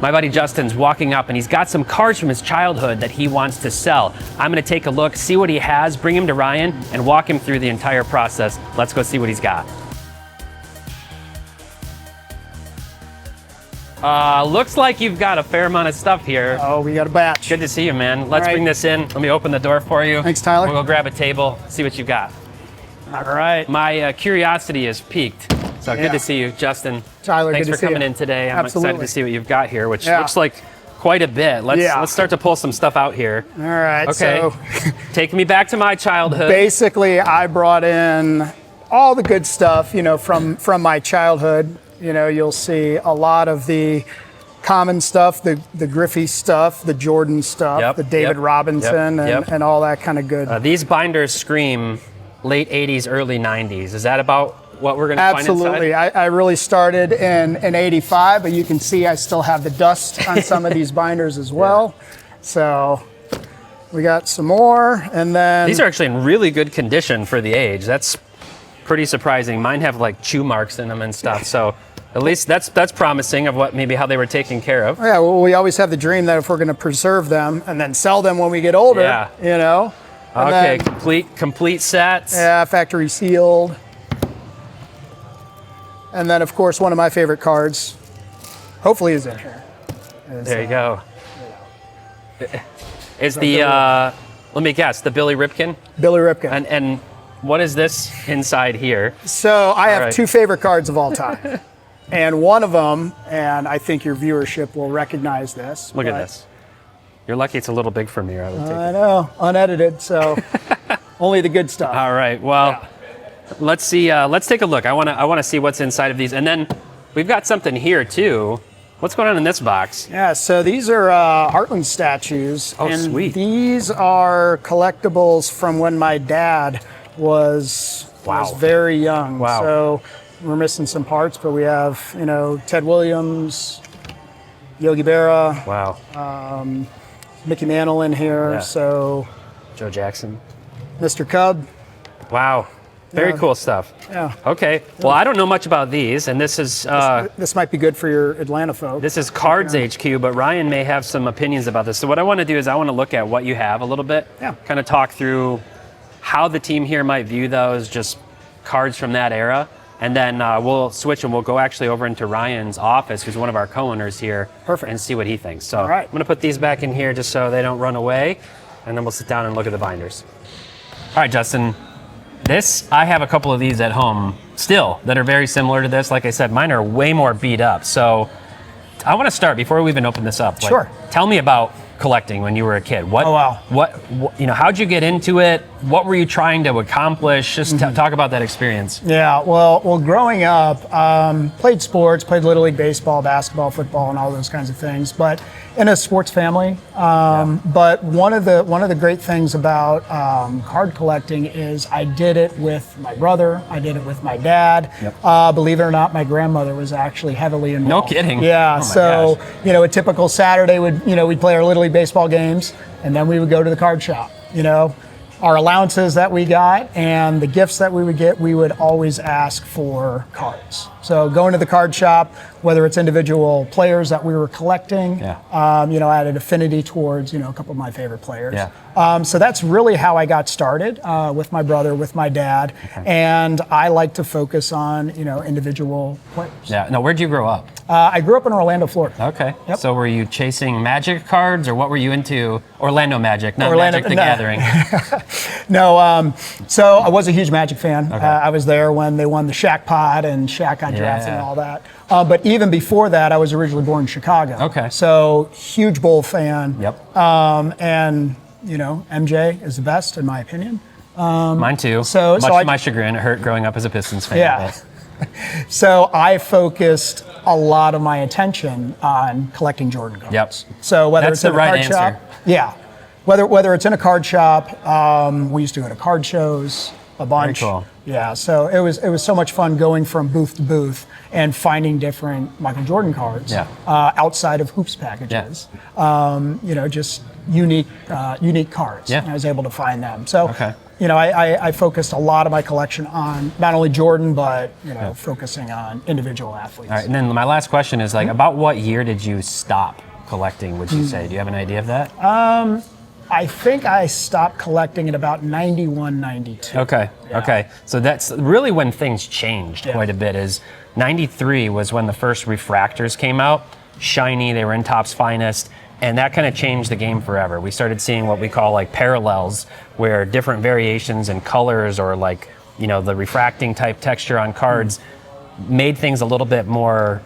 My buddy Justin's walking up and he's got some cards from his childhood that he wants to sell. I'm gonna take a look, see what he has, bring him to Ryan, and walk him through the entire process. Let's go see what he's got. Looks like you've got a fair amount of stuff here. Oh, we got a batch. Good to see you, man. Let's bring this in. Let me open the door for you. Thanks, Tyler. We'll go grab a table, see what you've got. All right. My curiosity is piqued. So good to see you, Justin. Tyler, thanks good to for coming see you. in today. I'm Absolutely. excited to see what you've got here, which looks like quite a bit. Let's start to pull some stuff out here. All right. Okay. So take me back to my childhood. basically, I brought in all the good stuff, from my childhood. You'll see a lot of the common stuff, the Griffey stuff, the Jordan stuff, the David Robinson, and all that kind of good. These binders scream late 80s, early 90s. Is that about what we're going to find inside? Absolutely. I really started in 85, but you can see I still have the dust on some of these binders as well. So we got some more, and then... These are actually in really good condition for the age. That's pretty surprising. Mine have like chew marks in them and stuff, so at least that's promising of how they were taken care of. Yeah, well, we always have the dream that if we're going to preserve them and then sell them when we get older, Okay, complete sets. Yeah, factory sealed. And then, of course, one of my favorite cards, hopefully, is in here. There you go. Is the, let me guess, the Billy Ripken? Billy Ripken. And what is this inside here? So I have two favorite cards of all time. And one of them, and I think your viewership will recognize this. Look at this. You're lucky it's a little big for me. I know, unedited, so only the good stuff. All right, well, let's see. Let's take a look. I want to see what's inside of these, and then we've got something here too. What's going on in this box? Yeah, so these are Heartland statues. Oh, and sweet. These are collectibles from when my dad was very young. Wow. So we're missing some parts, but we have, Ted Williams, Yogi Berra. Wow. Mickey Mantle in here. So Joe Jackson. Mr. Cub. Wow. Very cool stuff. Yeah. Okay. Well, I don't know much about these, and this is... this might be good for your Atlanta folks. This is Cards HQ, but Ryan may have some opinions about this. So what I want to do is I want to look at what you have a little bit. Yeah. Kind of talk through how the team here might view those, just cards from that era. And then we'll switch and we'll go actually over into Ryan's office, who's one of our co-owners here. Perfect. And see what he thinks. So All right. I'm going to put these back in here just so they don't run away. And then we'll sit down and look at the binders. All right, Justin. I have a couple of these at home still that are very similar to this. Like I said, mine are way more beat up. So I want to start, before we even open this up. Sure. Tell me about collecting when you were a kid. Oh, wow. What how'd you get into it? What were you trying to accomplish? Just talk about that experience. Yeah, well, growing up, played sports, played Little League baseball, basketball, football, and all those kinds of things. But in a sports family. But one of the great things about card collecting is I did it with my brother. I did it with my dad. Yep. Believe it or not, my grandmother was actually heavily involved. No kidding. Yeah. Oh So a typical Saturday we'd play our Little League baseball games, and then we would go to the card shop. Our allowances that we got and the gifts that we would get, we would always ask for cards. So going to the card shop, whether it's individual players that we were collecting, I had an affinity towards, a couple of my favorite players. Yeah. So that's really how I got started with my brother, with my dad. Okay. And I like to focus on, individual players. Yeah. Now, where'd you grow up? I grew up in Orlando, Florida. Okay. Yep. So were you chasing Magic cards, or what were you into? Orlando Magic, not Magic the Gathering. No, so I was a huge Magic fan. Okay. I was there when they won the Shaq Pod and Shaq got drafted and all that. But even before that, I was originally born in Chicago. Okay. So huge Bull fan. Yep. And MJ is the best in my opinion. Mine too. Much to my chagrin, it hurt growing up as a Pistons fan. Yeah. So I focused a lot of my attention on collecting Jordan cards. Yep. So whether That's it's in the a right card answer. shop, whether it's in a card shop, we used to go to card shows a bunch. Very cool. Yeah, so it was so much fun going from booth to booth and finding different Michael Jordan cards outside of hoops packages. Yeah. Just unique cards. Yeah. I was able to find them. So I focused a lot of my collection on not only Jordan, but focusing on individual athletes. All right, and then my last question is like, about what year did you stop collecting, would you say? Do you have an idea of that? I think I stopped collecting in about 91, 92. Okay, Yeah. okay. So that's really when things changed quite a bit. Is 93 was when the first refractors came out, shiny, they were in Topps Finest, and that kind of changed the game forever. We started seeing what we call like parallels, where different variations in colors or like, the refracting type texture on cards made things a little bit more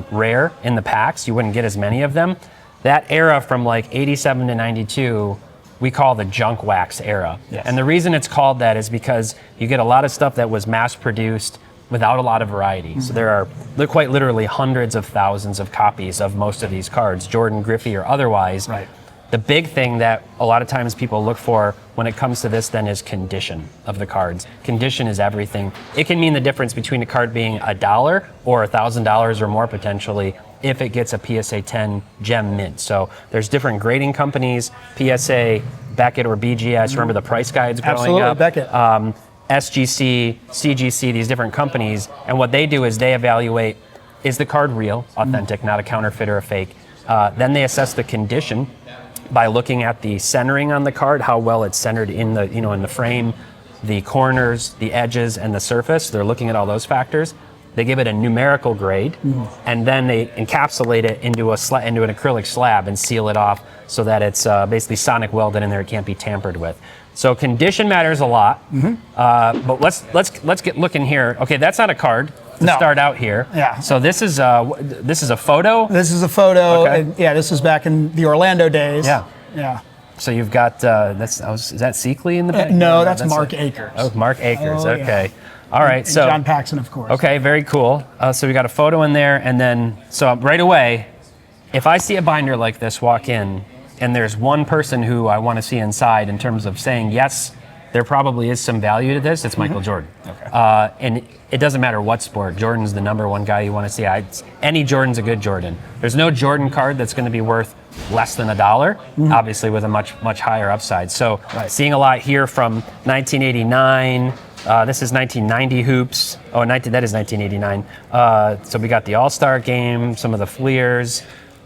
rare in the packs. You wouldn't get as many of them. That era from like 87 to 92, we call the junk wax era. Yes. And the reason it's called that is because you get a lot of stuff that was mass produced without a lot of variety. So there are quite literally hundreds of thousands of copies of most of these cards, Jordan, Griffey, or otherwise. Right. The big thing that a lot of times people look for when it comes to this then is condition of the cards. Condition is everything. It can mean the difference between a card being $1 or $1,000 or more potentially if it gets a PSA 10 gem mint. So there's different grading companies, PSA, Beckett, or BGS. Remember the price guides growing Absolutely, up? Beckett. SGC, CGC, these different companies. And what they do is they evaluate, is the card real, authentic, not a counterfeit or a fake? Then they assess the condition by looking at the centering on the card, how well it's centered in the, in the frame, the corners, the edges, and the surface. They're looking at all those factors. They give it a numerical grade, and then they encapsulate it into into an acrylic slab and seal it off so that it's basically sonic welded in there. It can't be tampered with. So condition matters a lot. But let's get looking here. Okay, that's not a card to start out here. Yeah. So this is a photo. This is a photo. Okay. And, this was back in the Orlando days. Yeah. Yeah. So you've got is that Seekley in the back? No, that's Mark Akers. Oh, Mark Akers. Oh, Okay. yeah. All right. And So John Paxson, of course. okay, very cool. So we got a photo in there, and then so right away, if I see a binder like this walk in, and there's one person who I want to see inside in terms of saying yes, there probably is some value to this. It's Michael Jordan. Okay. And it doesn't matter what sport. Jordan's the number one guy you want to see. Any Jordan's a good Jordan. There's no Jordan card that's going to be worth less than $1, obviously with a much higher upside. So seeing a lot here from 1989. This is 1990 hoops. Oh, that is 1989. So we got the All-Star game, some of the Fleers,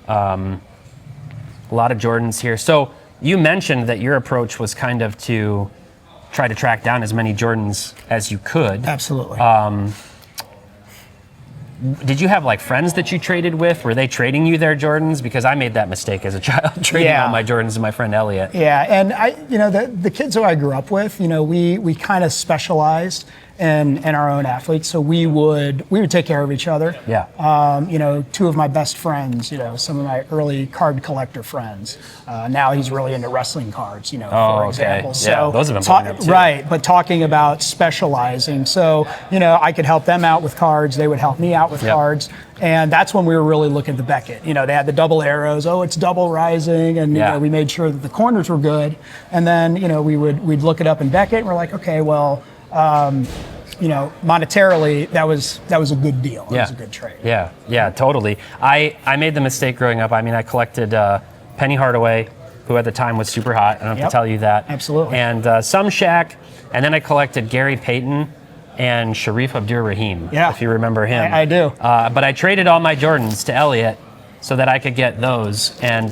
a lot of Jordans here. So you mentioned that your approach was kind of to try to track down as many Jordans as you could. Absolutely. Did you have like friends that you traded with? Were they trading you their Jordans? Because I made that mistake as a child, trading all my Jordans to my friend Elliot. Yeah, and the kids who I grew up with, we kind of specialized in our own athletes, so we would take care of each other. Yeah. Two of my best friends, some of my early card collector friends. Now he's really into wrestling cards, for example. Okay. So yeah, those have been blowing up too. Right, but talking about specializing, so I could help them out with cards, they would help me out with cards. And that's when we were really looking at the Beckett. They had the double arrows. Oh, it's double rising, and we made sure that the corners were good. And then we'd look it up in Beckett, and we're like, okay, well, monetarily that was a good deal. It was a good trade. Yeah, totally. I made the mistake growing up. I mean, I collected Penny Hardaway, who at the time was super hot. I don't have to tell you that. Absolutely. And some Shaq, and then I collected Gary Payton and Sharif Abdur-Rahim, if you remember him. I do. But I traded all my Jordans to Elliot so that I could get those. And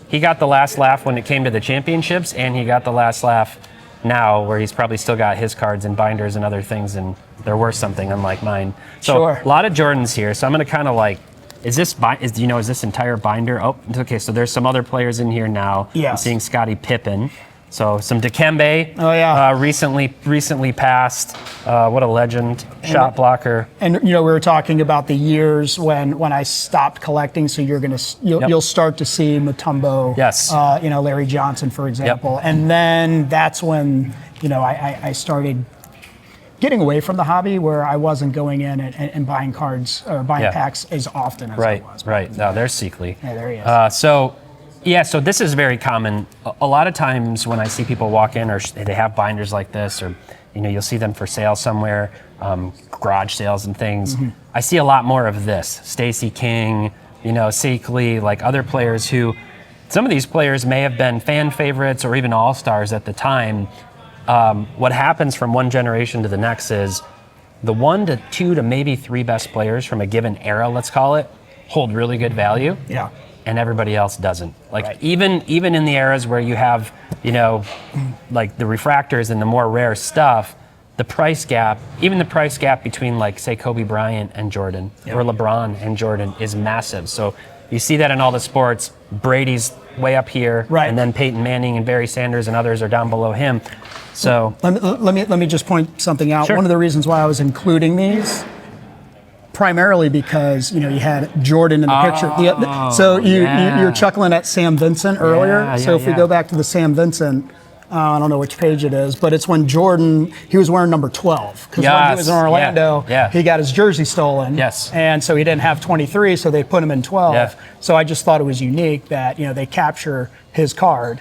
he got the last laugh when it came to the championships, and he got the last laugh now where he's probably still got his cards and binders and other things, and they're worth something, unlike mine. So a lot of Jordans here. So I'm going to kind of like, is this entire binder? Oh, okay, so there's some other players in here now. Yes. I'm seeing Scottie Pippen. So some Dikembe, recently passed. What a legend, shot blocker. And we were talking about the years when I stopped collecting. So you'll start to see Mutombo, Larry Johnson, for example, and then that's when I started getting away from the hobby, where I wasn't going in and buying cards or buying packs as often as I was. Right. No, there's Seekley. Yeah, there he is. So this is very common. A lot of times when I see people walk in, or they have binders like this, or you'll see them for sale somewhere, garage sales and things. I see a lot more of this. Stacey King, Seekley, like other players who, some of these players may have been fan favorites or even all-stars at the time, what happens from one generation to the next is the 1 to 2 to maybe 3 best players from a given era, let's call it, hold really good value. Yeah. And everybody else doesn't. Like Right. even in the eras where you have, like the refractors and the more rare stuff, the price gap between like say Kobe Bryant and Jordan or LeBron and Jordan is massive. So you see that in all the sports. Brady's way up here, Right. and then Peyton Manning and Barry Sanders and others are down below him. So Let me just point something out. Sure. One of the reasons why I was including these, primarily because you had Jordan in the picture. So you're chuckling at Sam Vincent earlier. Yeah, So if we yeah. go back to the Sam Vincent, I don't know which page it is, but it's when Jordan, he was wearing number 12 because when he was in Orlando, Yeah. he got his jersey stolen. Yes. And so he didn't have 23, so they put him in 12. Yeah. So I just thought it was unique that they capture his card.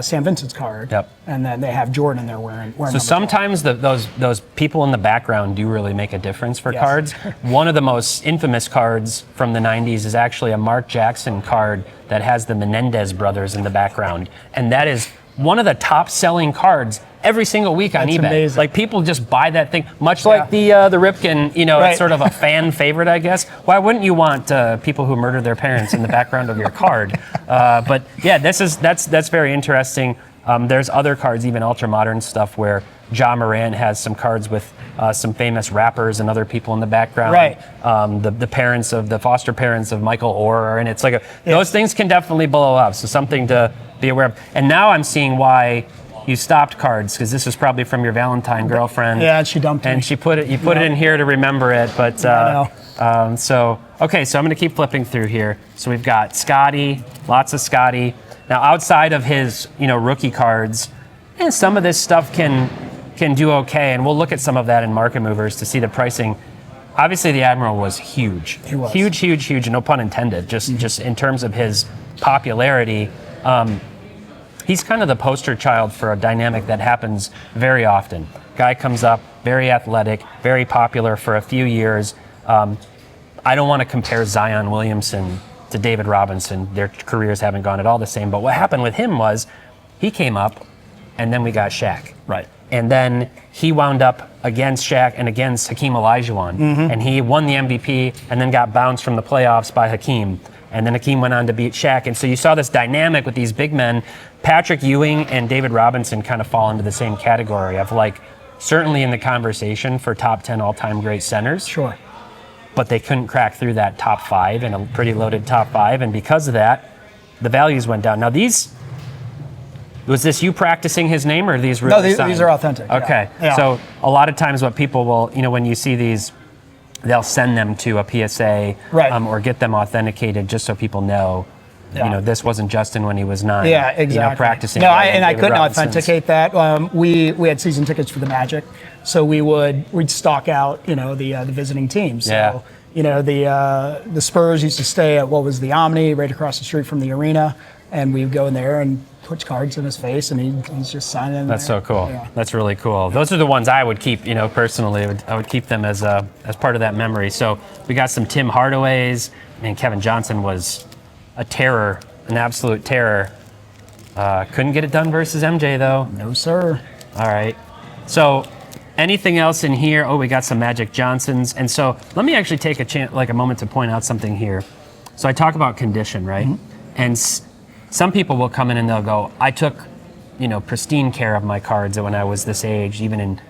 Sam Vincent's card, Yep. and then they have Jordan there wearing So number sometimes those people in the background do really make a difference for Yes. cards. One of the most infamous cards from the 90s is actually a Mark Jackson card that has the Menendez brothers in the background. And that is one of the top selling cards every single week on That's eBay. amazing. Like people just buy that thing, much like the Ripken, Right. it's sort of a fan favorite, I guess. Why wouldn't you want people who murdered their parents in the background of your card? But yeah, that's very interesting. There's other cards, even ultra modern stuff, where John Moran has some cards with some famous rappers and other people in the background. Right. The foster parents of Michael Orr, and it's like those things can definitely blow up. So something to be aware of. And now I'm seeing why you stopped cards, because this is probably from your Valentine girlfriend. Yeah, she dumped me. And she put it in here to remember it. But so I'm going to keep flipping through here. So we've got Scotty, lots of Scotty. Now outside of his rookie cards, and some of this stuff can do okay, and we'll look at some of that in Market Movers to see the pricing. Obviously, the Admiral was huge. He was. Huge, no pun intended. Just in terms of his popularity. He's kind of the poster child for a dynamic that happens very often. Guy comes up, very athletic, very popular for a few years. I don't want to compare Zion Williamson to David Robinson. Their careers haven't gone at all the same. But what happened with him was he came up, and then we got Shaq. Right. And then he wound up against Shaq and against Hakeem Olajuwon. And he won the MVP and then got bounced from the playoffs by Hakeem. And then Hakeem went on to beat Shaq. And so you saw this dynamic with these big men. Patrick Ewing and David Robinson kind of fall into the same category of certainly in the conversation for top 10 all-time great centers. Sure. But they couldn't crack through that top 5 and a pretty loaded top 5. And because of that, the values went down. Now was this you practicing his name, or are these really No, these signed? are authentic. Okay. Yeah. So a lot of times what people will, when you see these, they'll send them to a PSA Right. Or get them authenticated just so people know, Yeah. this wasn't Justin when he was 9. Yeah, exactly. Practicing. No, right, and I David couldn't Robinson's. authenticate that. We had season tickets for the Magic, so we'd stock out the visiting teams. So, Yeah. the Spurs used to stay at what was the Omni right across the street from the arena, and we'd go in there and put cards in his face, and he's just signing. That's so cool. Yeah. That's really cool. Those are the ones I would keep, personally. I would keep them as part of that memory. So we got some Tim Hardaways. Kevin Johnson was a terror, an absolute terror. Couldn't get it done versus MJ though. No, sir. All right. So anything else in here? Oh, we got some Magic Johnsons. And so let me actually take a moment to point out something here. So I talk about condition, right? And some people will come in and they'll go, I took, pristine care of my cards when I was this age, even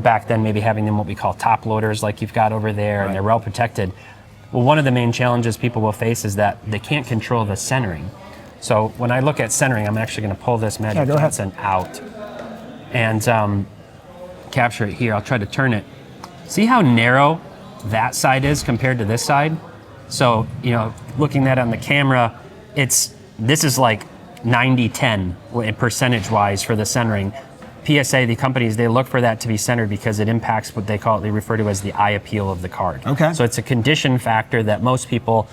back then, maybe having them what we call top loaders like you've got over there, and they're well protected. Well, one of the main challenges people will face is that they can't control the centering. So when I look at centering, I'm actually going to pull this Magic go ahead. Johnson out and capture it here. I'll try to turn it. See how narrow that side is compared to this side? So, looking at it on the camera, this is like 90-10 percentage-wise for the centering. PSA, the companies, they look for that to be centered because it impacts what they refer to as the eye appeal of the card. Okay. So it's a condition factor that most people,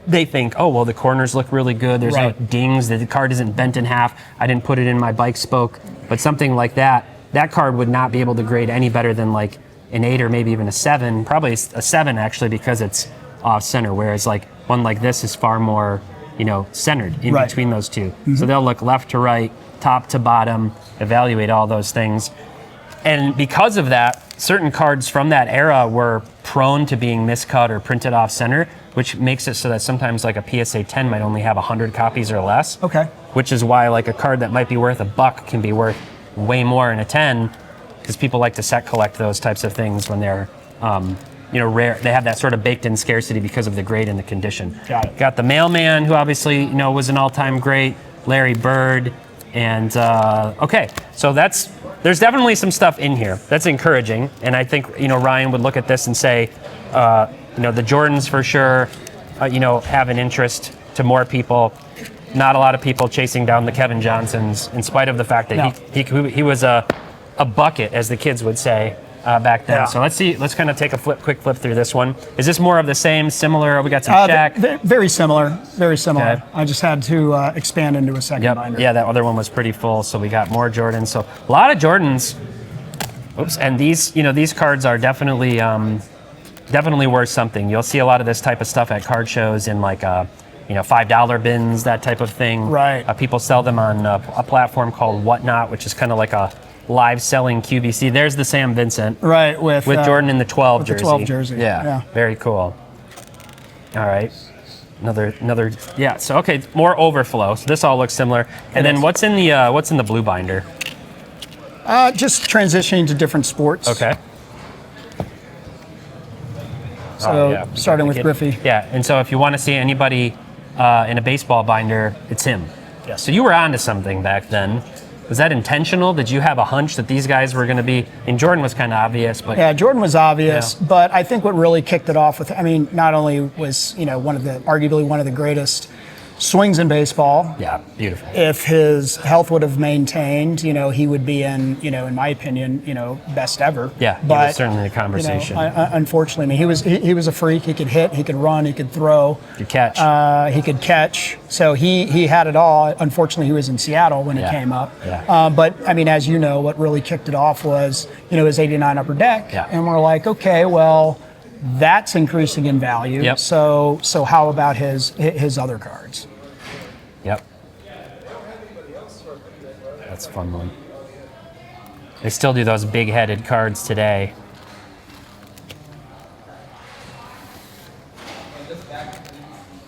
they think, oh, well, the corners look really good. There's no dings. The card isn't bent in half. I didn't put it in my bike spoke. But something like that card would not be able to grade any better than like an 8 or maybe even a 7. Probably a 7 actually, because it's off center. Whereas one like this is far more centered in Right. between those two. So they'll look left to right, top to bottom, evaluate all those things. And because of that, certain cards from that era were prone to being miscut or printed off center, which makes it so that sometimes like a PSA 10 might only have 100 copies or less. Okay. Which is why like a card that might be worth $1 can be worth way more in a 10, because people like to set collect those types of things when they're rare. They have that sort of baked in scarcity because of the grade and the condition. Got it. Got the Mailman, who obviously was an all-time great, Larry Bird, and okay, so there's definitely some stuff in here that's encouraging, and I think Ryan would look at this and say, the Jordans for sure, have an interest to more people. Not a lot of people chasing down the Kevin Johnsons, in spite of the fact that he was a bucket, as the kids would say back then. Yeah. So let's kind of take a quick flip through this one. Is this more of the same, similar? We got some Shaq. Very similar. Very similar. Okay. I just had to expand into a second binder. Yeah, that other one was pretty full, so we got more Jordans. So a lot of Jordans. Oops, and these cards are definitely worth something. You'll see a lot of this type of stuff at card shows in like $5 bins, that type of thing. Right. People sell them on a platform called Whatnot, which is kind of like a live selling QVC. There's the Sam Vincent. Right, with Jordan in the 12 with jersey. the 12 jersey. Yeah, very cool. All right. Another yeah, so okay, more overflow. So this all looks similar. And then what's in the blue binder? Just transitioning to different sports. Okay. So starting with Griffey. Yeah, and so if you want to see anybody in a baseball binder, it's him. Yes. So you were onto something back then. Was that intentional? Did you have a hunch that these guys were going to be? And Jordan was kind of obvious, but Yeah, Jordan was obvious, but I think what really kicked it off not only was arguably one of the greatest swings in baseball. yeah, beautiful. If his health would have maintained, he would be in my opinion, best ever. Yeah, he but was certainly a conversation. Unfortunately, he was a freak. He could hit, he could run, he could throw, Good catch. he could catch. So he had it all. Unfortunately, he was in Seattle when it came up. Yeah. But as you know, what really kicked it off was his '89 Upper Deck, Yeah. and we're like, okay, well, that's increasing in value. Yep. So how about his other cards? Yep. That's a fun one. They still do those big-headed cards today.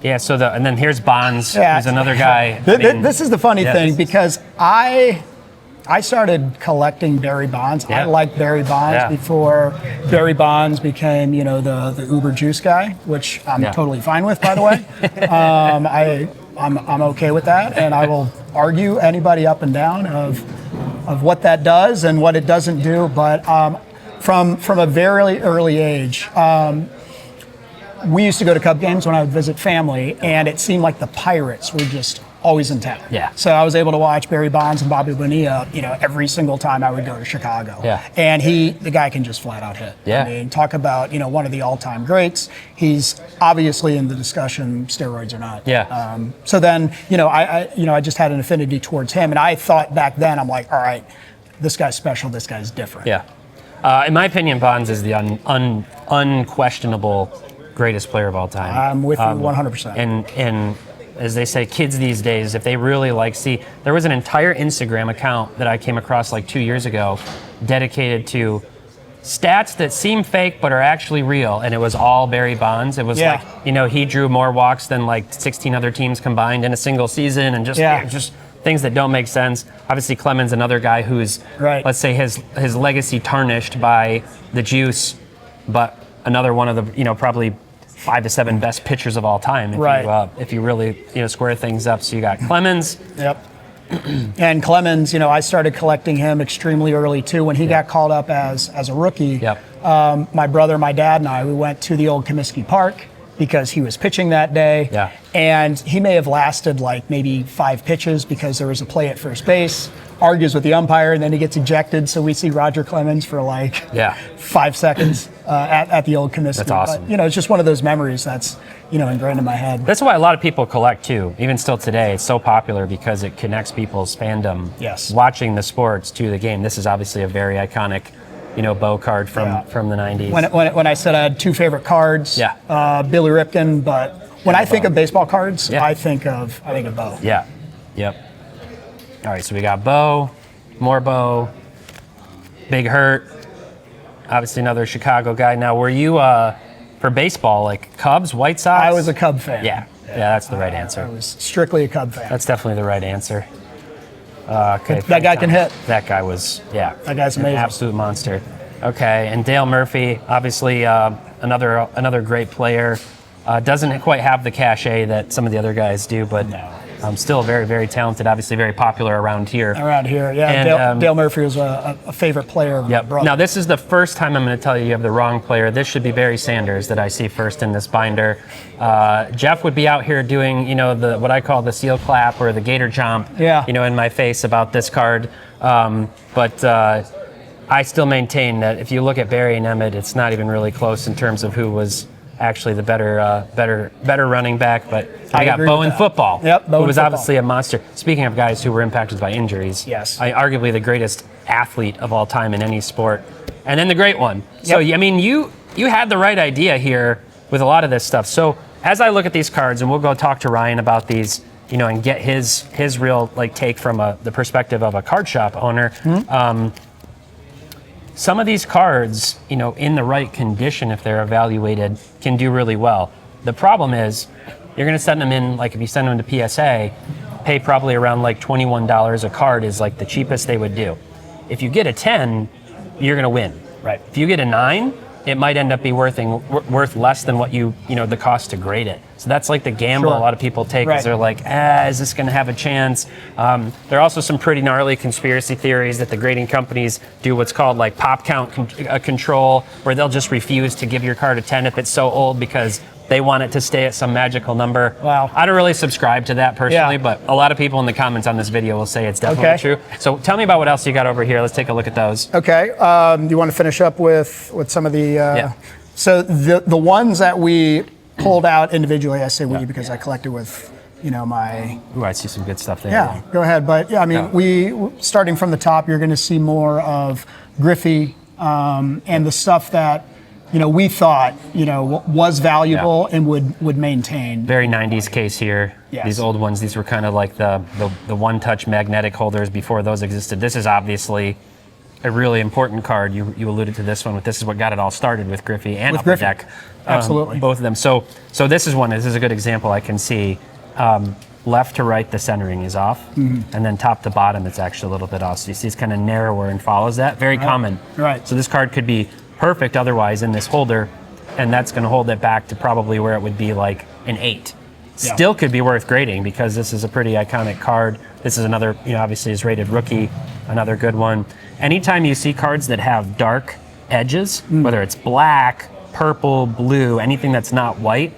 Yeah, and then here's Bonds. Yeah. There's another guy. This is the funny thing, this- because I started collecting Barry Bonds. Yeah. I liked Barry Bonds Yeah. before Barry Bonds became, the Uber Juice guy, which I'm totally fine with, by the way. I'm okay with that, and I will argue anybody up and down of what that does and what it doesn't do. But from a very early age, we used to go to Cub games when I would visit family, and it seemed like the Pirates were just always in town. Yeah. So I was able to watch Barry Bonds and Bobby Bonilla, every single time I would go to Chicago. Yeah. And the guy can just flat out hit. Yeah. I mean, talk about, one of the all-time greats. He's obviously in the discussion, steroids or not. Yeah. So then, I just had an affinity towards him, and I thought back then, I'm like, all right, this guy's special, this guy's different. Yeah. In my opinion, Bonds is the unquestionable greatest player of all time. I'm with you 100%. And as they say, kids these days, if they really there was an entire Instagram account that I came across like 2 years ago dedicated to stats that seem fake but are actually real, and it was all Barry Bonds. It was he drew more walks than like 16 other teams combined in a single season, and just things that don't make sense. Obviously, Clemens, another guy who's, let's say, his legacy tarnished by the juice, but another one of the, probably 5 to 7 best pitchers of all time. If you really, square things up. So you got Clemens. Yep. And Clemens, I started collecting him extremely early too. When he got called up as a rookie, my brother, my dad, and I, we went to the old Comiskey Park because he was pitching that day. Yeah. And he may have lasted like maybe 5 pitches because there was a play at first base, argues with the umpire, and then he gets ejected. So we see Roger Clemens for like 5 seconds at the old Comiskey. That's awesome. But, it's just one of those memories that's, ingrained in my head. That's why a lot of people collect too. Even still today, it's so popular because it connects people's fandom. Yes. Watching the sports to the game. This is obviously a very iconic, bow card from the 90s. When I said I had 2 favorite cards, Billy Ripken, but When I think of baseball cards, Yeah. I think of Bo. Yeah. Yep. All right, so we got Bo, more Bo, Big Hurt, obviously another Chicago guy. Now, were you for baseball like Cubs, White Sox? I was a Cub fan. Yeah, that's the right I answer. was strictly a Cub fan. That's definitely the right answer. Okay, That guy can hit. That guy was, yeah. That guy's an amazing. absolute monster. Okay, and Dale Murphy, obviously another great player. Doesn't quite have the cachet that some of the other guys do, but still very, very talented. Obviously, very popular around here. Around here, yeah. And, Dale Murphy was a favorite player of my brother. Now, this is the first time I'm going to tell you have the wrong player. This should be Barry Sanders that I see first in this binder. Jeff would be out here doing, what I call the seal clap or the gator chomp, in my face about this card. But I still maintain that if you look at Barry and Emmett, it's not even really close in terms of who was actually the better running back. But I got Bo in football, Bo who was football. obviously a monster. Speaking of guys who were impacted by injuries, yes, arguably the greatest athlete of all time in any sport, and then the great one. So I mean, you had the right idea here with a lot of this stuff. So as I look at these cards, and we'll go talk to Ryan about these, and get his real take from the perspective of a card shop owner. Some of these cards, in the right condition, if they're evaluated, can do really well. The problem is, you're going to send them in, if you send them to PSA, pay probably around $21 a card is the cheapest they would do. If you get a 10, you're going to win. Right. If you get a 9, it might end up be worth less than what the cost to grade it. So that's the gamble a lot of people take, is they're like, is this going to have a chance? There are also some pretty gnarly conspiracy theories that the grading companies do what's called pop count control, where they'll just refuse to give your card a 10 if it's so old because they want it to stay at some magical number. Wow. I don't really subscribe to that personally, but a lot of people in the comments on this video will say it's definitely true. So tell me about what else you got over here. Let's take a look at those. Okay. Do you want to finish up with some of the... So the ones that we pulled out individually, I say we because I collected with, my... Ooh, I see some good stuff there. Yeah, go ahead. But I mean, we starting from the top, you're going to see more of Griffey and the stuff that we thought was valuable and would maintain. Very 90s case here. Yes. These old ones, these were kind of like the one-touch magnetic holders before those existed. This is obviously a really important card. You alluded to this one. This is what got it all started with Griffey and Upper Deck. Absolutely. Both of them. So this is one. This is a good example I can see. Left to right, the centering is off, and then top to bottom, it's actually a little bit off. So you see it's kind of narrower and follows that. Very common. Right. So this card could be perfect otherwise in this holder, and that's going to hold it back to probably where it would be like an 8. Still could be worth grading because this is a pretty iconic card. This is another, obviously is rated rookie, another good one. Anytime you see cards that have dark edges, whether it's black, purple, blue, anything that's not white,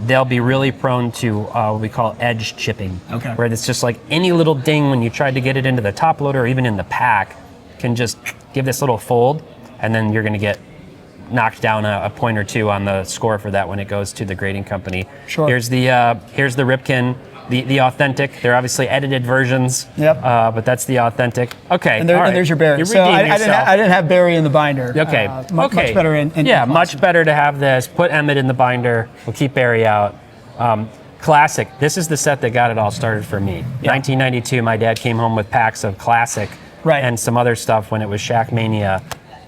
they'll be really prone to what we call edge chipping. Okay. Where it's just like any little ding when you tried to get it into the top loader or even in the pack can just give this little fold, and then you're going to get knocked down a point or two on the score for that when it goes to the grading company. Sure. Here's the Ripken, the authentic. They're obviously edited versions. Yep. But that's the authentic. Okay. And, and there's your Barry. So I didn't have Barry in the binder. Okay. Much better in much better to have this. Put Emmett in the binder. We'll keep Barry out. Classic. This is the set that got it all started for me. 1992, my dad came home with packs of Classic and some other stuff when it was Shaq Mania.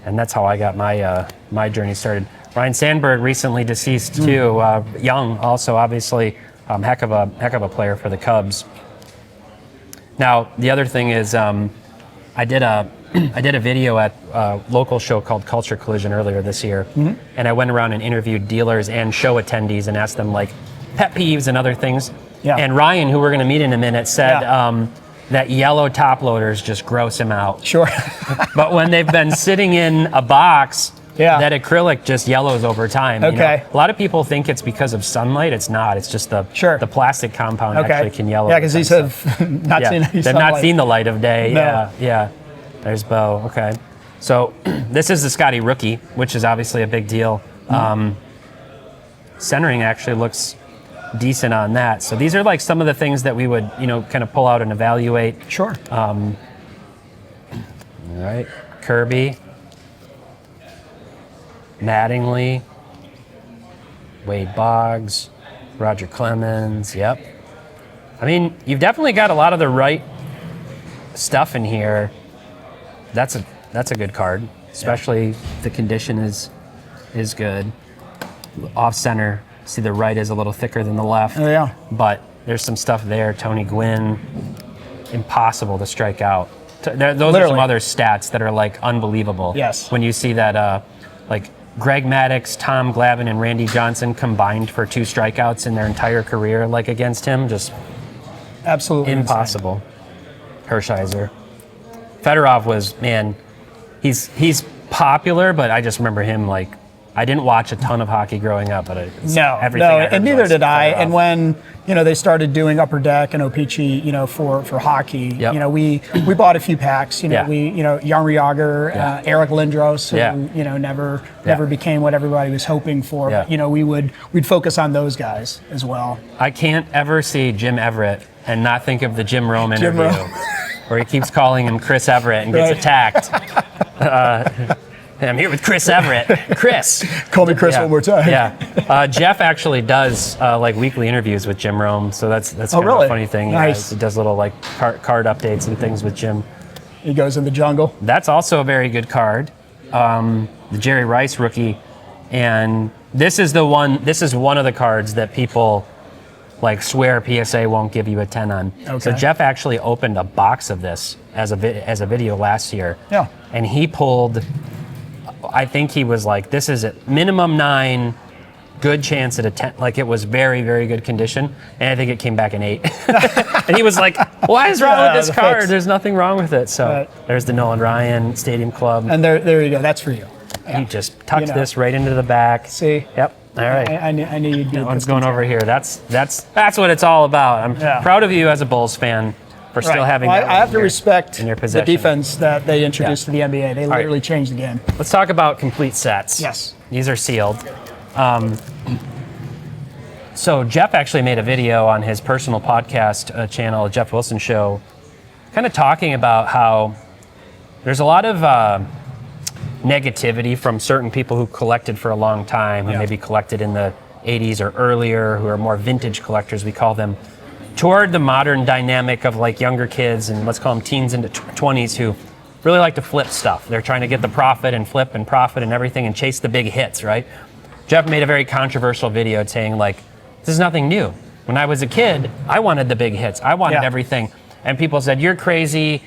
And that's how I got my journey started. Ryan Sandberg, recently deceased too, young, also obviously heck of a player for the Cubs. Now the other thing is, I did a video at a local show called Culture Collision earlier this year, and I went around and interviewed dealers and show attendees and asked them pet peeves and other things. Yeah. And Ryan, who we're going to meet in a minute, said. That yellow top loaders just gross him out. Sure. But when they've been sitting in a box, that acrylic just yellows over time. Okay. A lot of people think it's because of sunlight. It's not. It's just the plastic compound actually can yellow. Yeah, because these have not seen any sunlight. They've not seen the light of day. No. Yeah. There's Bo. Okay. So this is the Scotty Rookie, which is obviously a big deal. Centering actually looks decent on that. So these are some of the things that we would, kind of pull out and evaluate. Sure. All right. Kirby. Mattingly. Wade Boggs. Roger Clemens, yep. I mean, you've definitely got a lot of the right stuff in here. That's a good card, especially the condition is good. Off center, see the right is a little thicker than the left. Oh, yeah. But there's some stuff there. Tony Gwynn, impossible to strike out. Those are some other stats that are like unbelievable. Yes. When you see that, like Greg Maddux, Tom Glavine, and Randy Johnson combined for 2 strikeouts in their entire career, like against him, just absolutely impossible. Hershiser. Fedorov was, man, he's popular, but I just remember him like, I didn't watch a ton of hockey growing up, but everything I heard and neither was did I. Fedorov. And when they started doing Upper Deck and OPC, for hockey, Yep. we bought a few packs. Yeah. Jaromir Jagr, Eric Lindros, who Yeah. never became what everybody was hoping for. Yeah. But we'd focus on those guys as well. I can't ever see Jim Everett and not think of the Jim Rome Jim interview, Rome. where he keeps calling him Chris Everett and gets Right. attacked. I'm here with Chris Everett. Chris. Call me Chris one more time. Yeah. Jeff actually does like weekly interviews with Jim Rome, so that's kind of really? a funny thing. Nice. He does little like card updates and things with Jim. He goes in the jungle. That's also a very good card. The Jerry Rice rookie. And this is one of the cards that people like swear PSA won't give you a 10 on. Okay. So Jeff actually opened a box of this as a video last year. Yeah. And he pulled, I think he was like, this is it, minimum 9, good chance at a 10. Like it was very, very good condition. And I think it came back an 8. And he was like, what is wrong with this the card? fix. There's nothing wrong with it. So Right. there's the Nolan Ryan Stadium Club. And there you go. That's for you. He just tucked this right into the back. See? Yep. All right. I knew you'd be. That one's going over here. That's what it's all about. I'm proud of you as a Bulls fan for still having Well, that I have to in respect your the possession. defense that they introduced to the NBA. They literally changed the game. Let's talk about complete sets. Yes. These are sealed. So Jeff actually made a video on his personal podcast channel, Jeff Wilson Show, kind of talking about how there's a lot of negativity from certain people who collected for a long time, who maybe collected in the 80s or earlier, who are more vintage collectors, we call them, toward the modern dynamic of like younger kids and let's call them teens into 20s who really like to flip stuff. They're trying to get the profit and flip and profit and everything and chase the big hits, right? Jeff made a very controversial video saying like, this is nothing new. When I was a kid, I wanted the big hits. I wanted everything. And people said, you're crazy.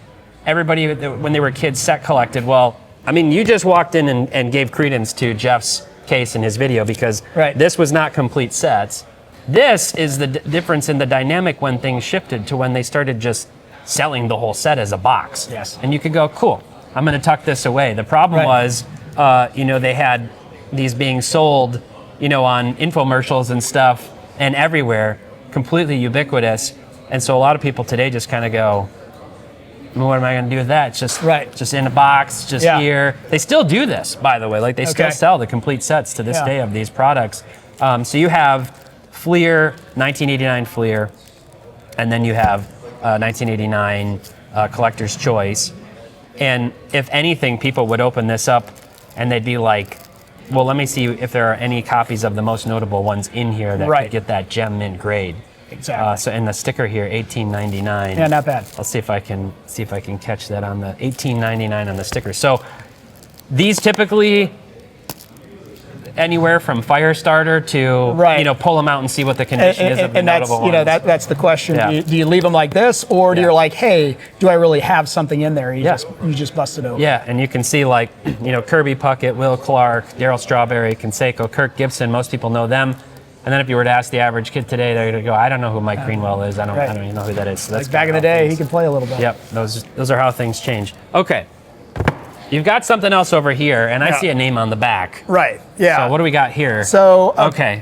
Everybody, when they were kids, set collected. Well, I mean, you just walked in and gave credence to Jeff's case in his video because this was not complete sets. This is the difference in the dynamic when things shifted to when they started just selling the whole set as a box. Yes. And you could go, cool, I'm going to tuck this away. The problem was, they had these being sold, on infomercials and stuff and everywhere, completely ubiquitous. And so a lot of people today just kind of go, what am I going to do with that? It's just in a box, just here. They still do this, by the way. Like they still sell the complete sets to this day of these products. So you have Fleer, 1989 Fleer, and then you have 1989 Collector's Choice. And if anything, people would open this up and they'd be like, well, let me see if there are any copies of the most notable ones in here that could get that gem mint grade. Exactly. So in the sticker here, 1899. Yeah, not bad. Let's see if I can catch that on the 1899 on the sticker. So these typically anywhere from fire starter to pull them out and see what the condition is of the notable ones. That's the question. Yeah. Do you leave them like this, or do you like, hey, do I really have something in there? You just bust it open. Yeah, and you can see like Kirby Puckett, Will Clark, Darryl Strawberry, Canseco, Kirk Gibson. Most people know them. And then if you were to ask the average kid today, they're going to go, I don't know who Mike Greenwell is. I don't even know who that is. So that's like back in the day, he could play a little bit. Yep, those are how things change. Okay, you've got something else over here, and I see a name on the back. Right. Yeah. So what do we got here? So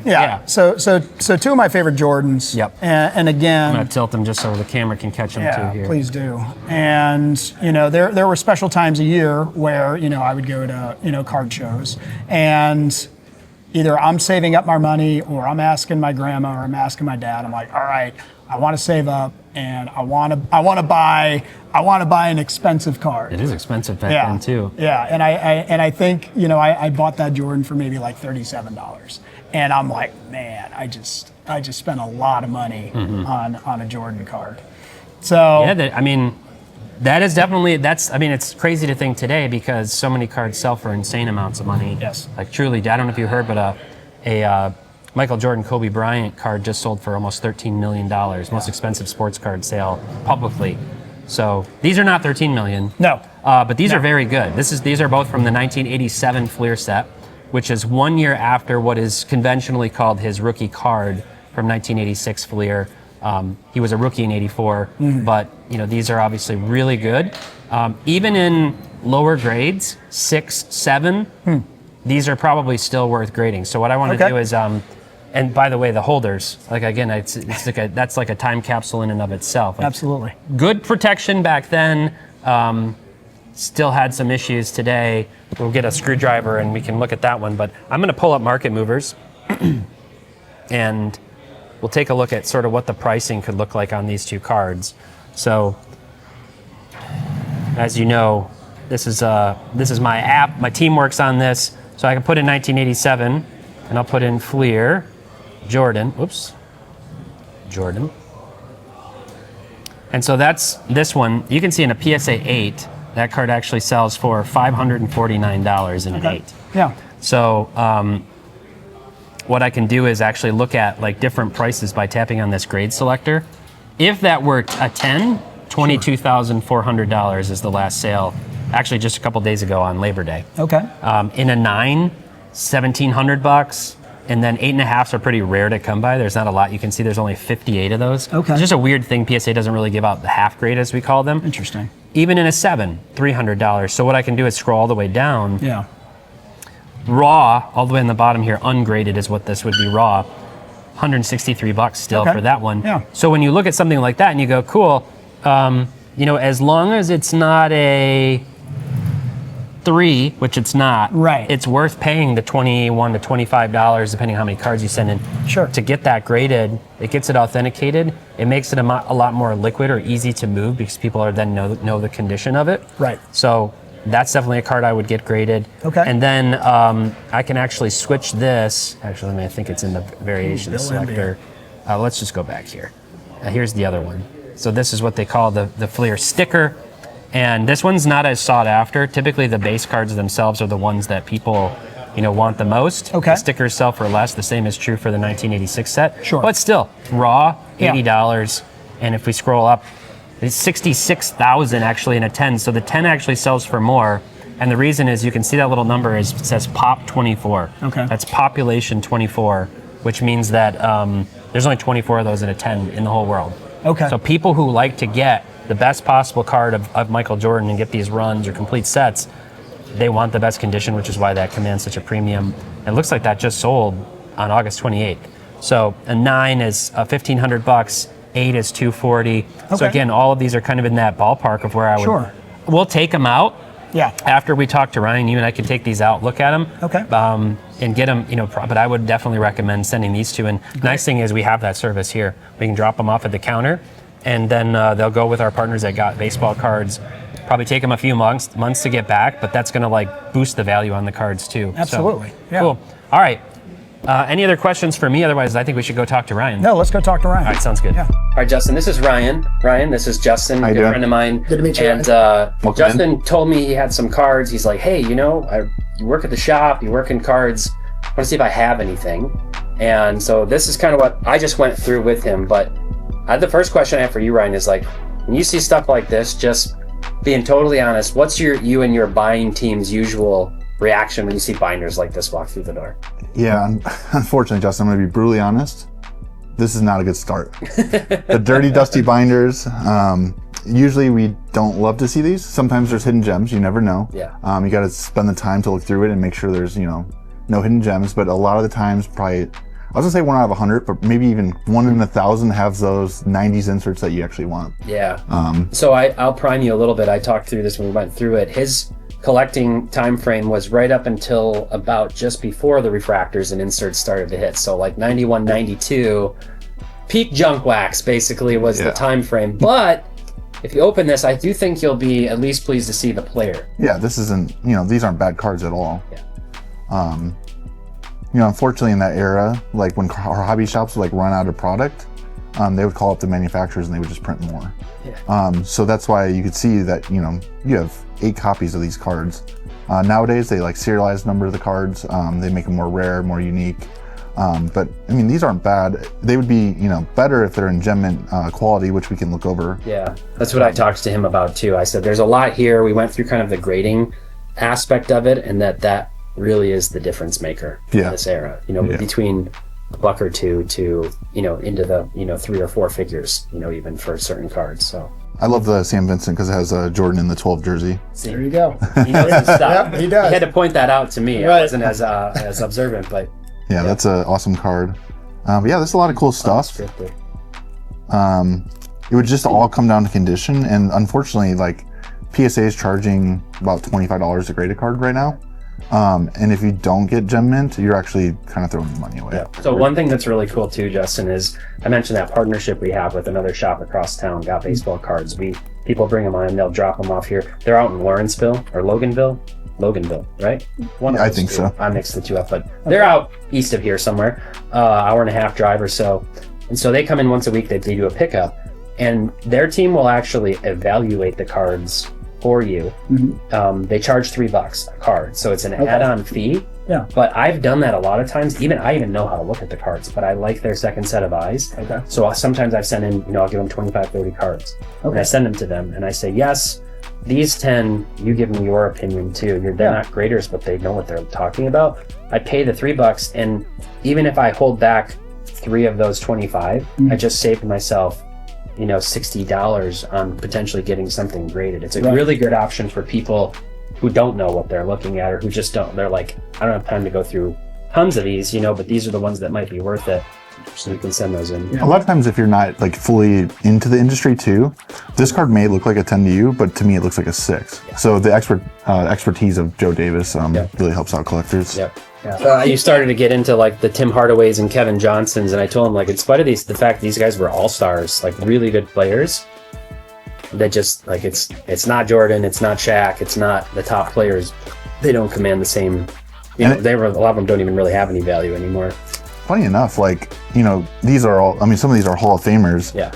Yeah. So two of my favorite Jordans. Yep. And again, I'm gonna tilt them just so the camera can catch them too here. Please do. And there were special times a year where I would go to card shows, and either I'm saving up my money or I'm asking my grandma or I'm asking my dad. I'm like, all right, I want to save up and I want to buy an expensive card. It is expensive back then too. Yeah, and I think I bought that Jordan for maybe like $37, and I'm like, man, I just spent a lot of money on a Jordan card. So Yeah, I mean, that is definitely, it's crazy to think today because so many cards sell for insane amounts of money. Yes. Like truly, I don't know if you heard, but a Michael Jordan, Kobe Bryant card just sold for almost $13 million. Most expensive sports card sale publicly. So these are not $13 million. No. But these are very good. These are both from the 1987 Fleer set, which is 1 year after what is conventionally called his rookie card from 1986 Fleer. He was a rookie in '84, but these are obviously really good. Even in lower grades, 6, 7, these are probably still worth grading. So what I want to do is, and by the way, the holders, like again, that's like a time capsule in and of itself. Like, Absolutely. good protection back then. Still had some issues today. We'll get a screwdriver and we can look at that one. But I'm going to pull up Market Movers, and we'll take a look at sort of what the pricing could look like on these two cards. So, as you know, this is my app. My team works on this, so I can put in 1987, and I'll put in Fleer, Jordan. And so that's this one. You can see in a PSA 8, that card actually sells for $549 in an 8. Yeah. So what I can do is actually look at like different prices by tapping on this grade selector. If that were a 10, $22,400 is the last sale, actually just a couple days ago on Labor Day. Okay. In a 9, $1,700, and then 8.5s are pretty rare to come by. There's not a lot. You can see there's only 58 of those. Okay. It's just a weird thing. PSA doesn't really give out the half grade, as we call them. Interesting. Even in a 7, $300. So what I can do is scroll all the way down. Yeah. Raw, all the way on the bottom here, ungraded is what this would be raw. $163 still for that one. Yeah. So when you look at something like that and you go, cool, as long as it's not a 3, which it's not, right, it's worth paying the $21 to $25, depending on how many cards you send in, to get that graded. It gets it authenticated. It makes it a lot more liquid or easy to move because people are then know the condition of it. Right. So that's definitely a card I would get graded. Okay. And then I can actually switch this. Actually, I think it's in the variation selector. Let's just go back here. Here's the other one. So this is what they call the Fleer sticker. And this one's not as sought after. Typically, the base cards themselves are the ones that people, want the most. Okay. The stickers sell for less. The same is true for the 1986 set. Sure. But still, raw, $80. And if we scroll up, it's 66,000 actually in a 10. So the 10 actually sells for more. And the reason is you can see that little number it says POP 24. Okay. That's population 24, which means that there's only 24 of those in a 10 in the whole world. Okay. So people who like to get the best possible card of Michael Jordan and get these runs or complete sets, they want the best condition, which is why that commands such a premium. It looks like that just sold on August 28th. So a 9 is $1,500, 8 is $240. So again, all of these are kind of in that ballpark of where I would. Sure. We'll take them out. Yeah. After we talk to Ryan, you and I can take these out, look at them, and get them, but I would definitely recommend sending these two. And nice thing is we have that service here. We can drop them off at the counter, and then they'll go with our partners that got baseball cards. Probably take them a few months to get back, but that's going to boost the value on the cards too. Absolutely. So, yeah. Cool. All right. Any other questions for me? Otherwise, I think we should go talk to Ryan. No, let's go talk to Ryan. All right, sounds good. Yeah. All right, Justin, this is Ryan. Ryan, this is Justin, How you good doing? friend of mine. Good to meet you. And Justin told me he had some cards. He's like, hey, you work at the shop, you work in cards. I want to see if I have anything. And so this is kind of what I just went through with him. But the first question I have for you, Ryan, is when you see stuff like this, just being totally honest, what's you and your buying team's usual reaction when you see binders like this walk through the door? Yeah, unfortunately, Justin, I'm going to be brutally honest. This is not a good start. The dirty, dusty binders, usually we don't love to see these. Sometimes there's hidden gems, you never know. Yeah. You got to spend the time to look through it and make sure there's, no hidden gems. But a lot of the times, probably, I was going to say 1 out of 100, but maybe even 1 in 1,000 have those 90s inserts that you actually want. Yeah. So I'll prime you a little bit. I talked through this when we went through it. His collecting time frame was right up until about just before the refractors and inserts started to hit. So 91, 92, peak junk wax basically was the time frame. But if you open this, I do think you'll be at least pleased to see the player. Yeah, this isn't, these aren't bad cards at all. Yeah. unfortunately in that era, like when our hobby shops would like run out of product, they would call up the manufacturers and they would just print more. So that's why you could see that, you have 8 copies of these cards. Nowadays they like serialize number of the cards. They make them more rare, more unique. But I mean, these aren't bad. They would be, better if they're in gem mint quality, which we can look over. Yeah, that's what I talked to him about too. I said, there's a lot here. We went through kind of the grading aspect of it, and that really is the difference maker in this era. Between a buck or two to into the 3 or 4 figures. Even for certain cards. So I love the Sam Vincent because it has a Jordan in the 12 jersey. There you go. He knows his stuff. He does. He had to point that out to me. Right. I wasn't as observant, but Yeah, that's an awesome card. But yeah, there's a lot of cool stuff. It would just all come down to condition, and unfortunately, like PSA is charging about $25 a graded card right now. And if you don't get gem mint, you're actually kind of throwing your money away. Yeah. So one thing that's really cool too, Justin, is I mentioned that partnership we have with another shop across town, Got Baseball Cards. People bring them on, they'll drop them off here. They're out in Lawrenceville or Loganville, right? I think so. I mixed the two up, but they're out east of here somewhere, hour and a half drive or so. And so they come in once a week. They do a pickup, and their team will actually evaluate the cards for you. They charge $3 a card, so it's an add-on fee. Yeah. But I've done that a lot of times. I even know how to look at the cards, but I like their second set of eyes. Okay. So sometimes I've sent in, I'll give them 25, 30 cards, and I send them to them, and I say, yes, these 10, you give me your opinion too. They're not graders, but they know what they're talking about. I pay the $3, and even if I hold back 3 of those 25, I just saved myself, $60 on potentially getting something graded. It's a really good option for people who don't know what they're looking at, or who just don't. They're like, I don't have time to go through tons of these, but these are the ones that might be worth it. So you can send those in. A lot of times if you're not like fully into the industry too, this card may look like a 10 to you, but to me it looks like a 6. So the expertise of Joe Davis really helps out collectors. Yep. Yeah. You started to get into like the Tim Hardaways and Kevin Johnsons, and I told him, like, in spite of the fact these guys were all-stars, like really good players, that just like it's not Jordan, it's not Shaq, it's not the top players. They don't command the same. A lot of them don't even really have any value anymore. Funny enough, like, these are all, some of these are Hall of Famers. Yeah.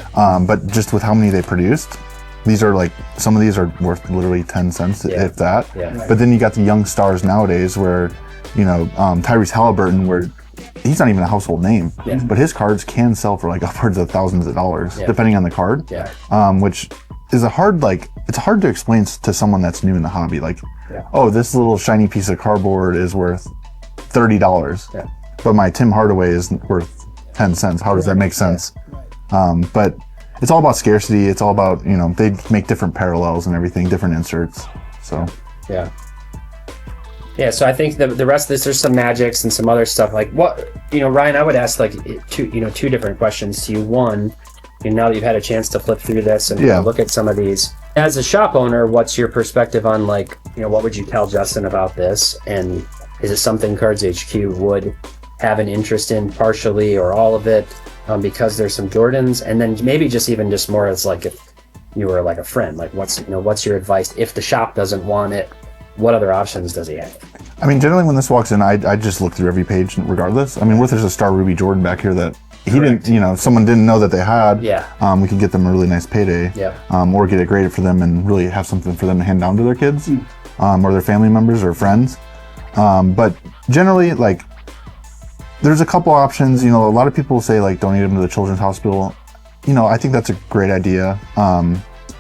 But just with how many they produced, these are like, some of these are worth literally 10 cents, if that. Yeah. But then you got the young stars nowadays where, Tyrese Halliburton, where he's not even a household name, but his cards can sell for like upwards of thousands of dollars, depending on the card. Yeah. Which is it's hard to explain to someone that's new in the hobby. Like, oh, this little shiny piece of cardboard is worth $30. Yeah. But my Tim Hardaway is worth 10 cents. How does that make sense? But it's all about scarcity. It's all about, they make different parallels and everything, different inserts. So. Yeah, so I think the rest of this, there's some magics and some other stuff. Like what, Ryan, I would ask like two different questions to you. One, now that you've had a chance to flip through this and look at some of these, as a shop owner, what's your perspective on like, what would you tell Justin about this? And is it something Cards HQ would have an interest in partially or all of it, because there's some Jordans? And then maybe just more as like if you were like a friend, like what's your advice if the shop doesn't want it? What other options does he have? Generally when this walks in, I just look through every page regardless. What if there's a Star Ruby Jordan back here that he didn't, someone didn't know that they had? Yeah. We could get them a really nice payday. Yeah. Or get it graded for them and really have something for them to hand down to their kids, or their family members or friends. But generally, like, there's a couple options. A lot of people say like donate them to the Children's Hospital. I think that's a great idea.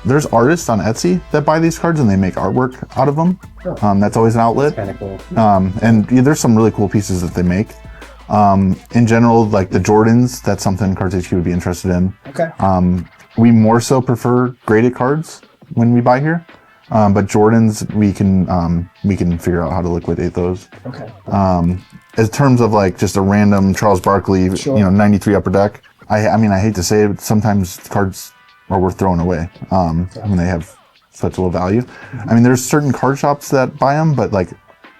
There's artists on Etsy that buy these cards and they make artwork out of them. Sure. That's always an outlet. That's kind of cool. And there's some really cool pieces that they make. In general, like the Jordans, that's something Cards HQ would be interested in. Okay. We more so prefer graded cards when we buy here. But Jordans, we can figure out how to liquidate those. Okay. In terms of like just a random Charles Barkley, 93 Upper Deck, I hate to say it, but sometimes cards are worth throwing away when they have such little value. There's certain card shops that buy them, but like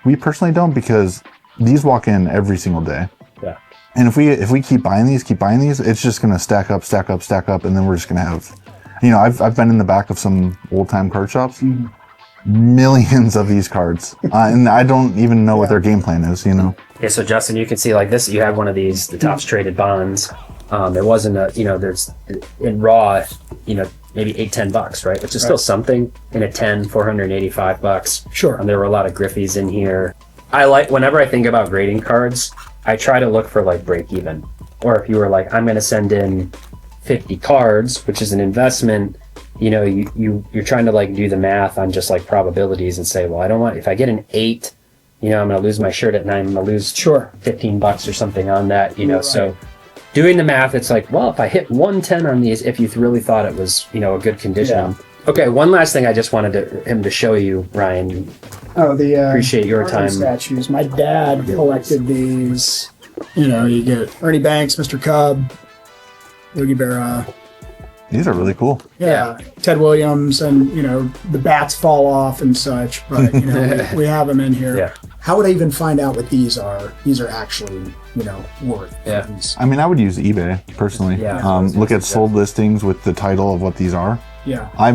we personally don't, because these walk in every single day. Yeah. And if we keep buying these, it's just gonna stack up, and then we're just gonna have, I've been in the back of some old time card shops. millions of these cards, and I don't even know what their game plan is. You know. Okay, so Justin, you can see like this. You have one of these, the tops traded bonds. There wasn't a, there's in raw, maybe $8-10, right? Which is still something. In a 10, $485. Sure. There were a lot of Griffies in here. Whenever I think about grading cards, I try to look for like break even. Or if you were like, I'm going to send in 50 cards, which is an investment, you're trying to like do the math on just like probabilities and say, well, I don't want, if I get an 8, I'm going to lose my shirt at 9, I'm going to lose $15 or something on that, Right. So doing the math, it's like, well, if I hit 110 on these, if you really thought it was, a good condition. Yeah. Okay, one last thing I just wanted him to show you, Ryan. Oh, the Appreciate your Arnold time. statues. My dad collected these. You get Ernie Banks, Mr. Cub, Yogi Berra. These are really cool. Yeah, Ted Williams, and the bats fall off and such, but we have them in here. Yeah. How would I even find out what these are? These are actually worth. Yeah. These. I mean, I would use eBay personally. Yeah. Look at sold listings with the title of what these are. Yeah. I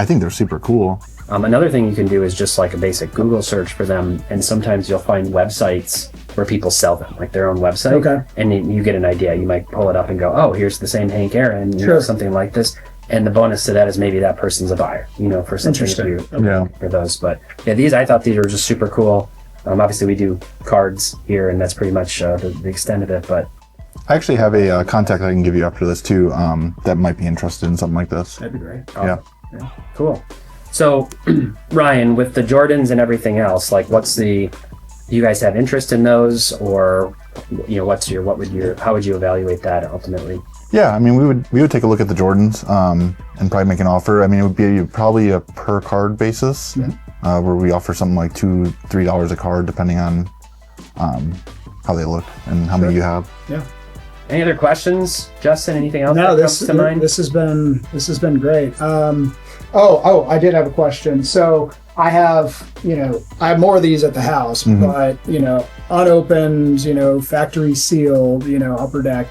think they're super cool. Another thing you can do is just like a basic Google search for them, and sometimes you'll find websites where people sell them, like their own website. Okay. And you get an idea. You might pull it up and go, oh, here's the same Hank Aaron, something like this. And the bonus to that is maybe that person's a buyer, for something for those. But yeah, I thought these were just super cool. Obviously, we do cards here, and that's pretty much the extent of it. But I actually have a contact I can give you after this too, that might be interested in something like this. That'd be great. Yeah. Cool. So, Ryan, with the Jordans and everything else, like, do you guys have interest in those, or how would you evaluate that ultimately? Yeah, I mean, we would take a look at the Jordans and probably make an offer. I mean, it would be probably a per card basis, where we offer something like $2-3 a card, depending on how they look and how many you have. Yeah. Any other questions, Justin? Anything else No, that comes to mind? This has been great. I did have a question. So I have more of these at the house, but unopened, factory sealed, upper deck.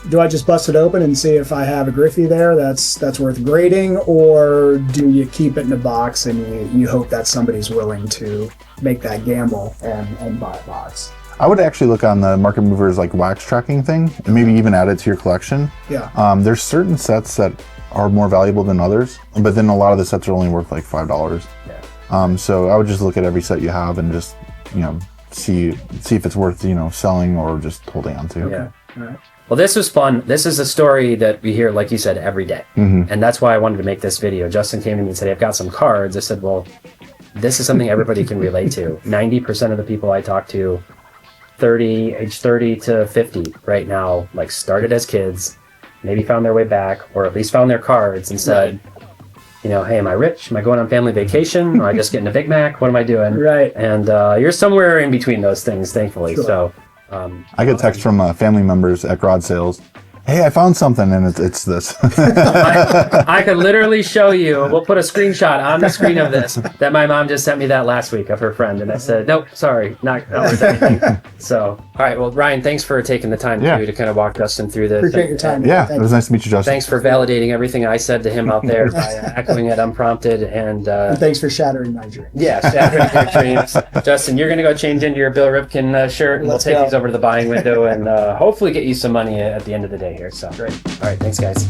Do I just bust it open and see if I have a Griffey there that's worth grading, or do you keep it in a box and you hope that somebody's willing to make that gamble and buy a box? I would actually look on the Market Movers like wax tracking thing and maybe even add it to your collection. Yeah. There's certain sets that are more valuable than others, but then a lot of the sets are only worth like $5. Yeah. So I would just look at every set you have and just, see if it's worth, selling or just holding on to. Yeah. All right. Well, this was fun. This is a story that we hear, like you said, every day. And that's why I wanted to make this video. Justin came to me and said, I've got some cards. I said, well, this is something everybody can relate to. 90% of the people I talk to, age 30 to 50 right now, like started as kids, maybe found their way back, or at least found their cards and said, hey, am I rich? Am I going on family vacation? Am I just getting a Big Mac? What am I doing? Right. And you're somewhere in between those things, thankfully. Sure. So I get texts from family members at garage sales. Hey, I found something, and it's this. I could literally show you. We'll put a screenshot on the screen of this that my mom just sent me that last week of her friend, and I said, nope, sorry, not worth anything. So, all right, well, Ryan, thanks for taking the time to kind of walk Justin through this. Appreciate your time. Yeah, it was nice to meet you, Justin. Thanks for validating everything I said to him out there by echoing it unprompted, and thanks for shattering my dreams. Yeah, shattering your dreams. Justin, you're going to go change into your Bill Ripken shirt, and we'll take these over to the buying window and hopefully get you some money at the end of the day here. So, great. All right, thanks, guys.